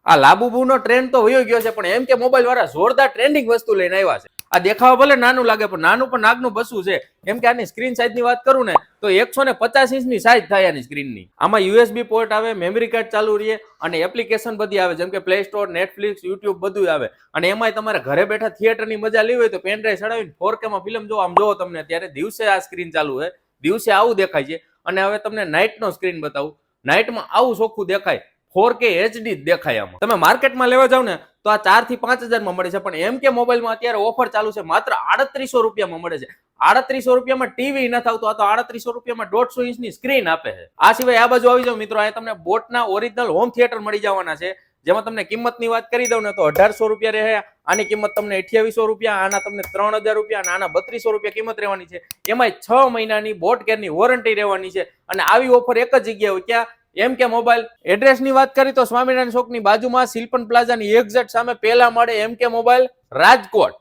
આ લાબુબુનો ટ્રેન્ડ તો વયો ગયો છે, પણ એમ કે મોબાઈલ વાળા જોરદાર ટ્રેન્ડિંગ વસ્તુ લઈને આવ્યા છે. આ દેખાવા ભલે નાનું લાગે પણ નાનું પણ નાગનું બસું છે. એમ કે આની સ્ક્રીન સાઇઝ ની વાત કરું ને તો 150 ઇંચની સાઇઝ થાય આની સ્ક્રીનની. આમાં યુએસબી પોર્ટ આવે, મેમરી કાર્ડ ચાલુ રહે અને એપ્લિકેશન બધી આવે, જેમ કે પ્લે સ્ટોર, નેટફ્લિક્સ, યુટ્યુબ બધું આવે. અને એમાંય તમારે ઘરે બેઠા થિયેટરની મજા લેવી હોય તો પેનડ્રાઈવ ચડાવીને 4K માં ફિલ્મ જો આમ જોવો તમને અત્યારે દિવસે આ સ્ક્રીન ચાલુ છે, દિવસે આવું દેખાય છે. અને હવે તમને નાઇટનો સ્ક્રીન બતાવું, નાઇટમાં આવું ચોખ્ખું દેખાય, 4K HD દેખાય. આમાં તમે માર્કેટમાં લેવા જાવ ને તો આ 4 થી 5 હજારમાં મળે છે, પણ એમ કે મોબાઈલમાં અત્યારે ઓફર ચાલુ છે, માત્ર 3800 રૂપિયામાં મળે છે. 3800 રૂપિયામાં ટીવી નથી આવતું, આ તો 3800 રૂપિયામાં 150 ઇંચની સ્ક્રીન આપે છે. આ સિવાય આ બાજુ આવી જાવ મિત્રો, આ તમને બોટના ઓરિજિનલ હોમ થિયેટર મળી જવાના છે, જેમાં તમને કિંમતની વાત કરી દઉં ને તો 1800 રૂપિયા રહે. આની કિંમત તમને 2800 રૂપિયા, આના તમને 3000 રૂપિયા અને આના 3200 રૂપિયા કિંમત રહેવાની છે. એમાંય 6 મહિનાની બોટ કેરની વોરંટી રહેવાની છે. અને આવી ઓફર એક જ જગ્યાએ હોય, ક્યાં? એમ કે મોબાઈલ. એડ્રેસની વાત કરી તો સ્વામિનારાયણ ચોકની બાજુમાં સિલ્પન પ્લાઝાની એક્ઝેક્ટ સામે પહેલા માળે એમ કે મોબાઈલ, રાજકોટ.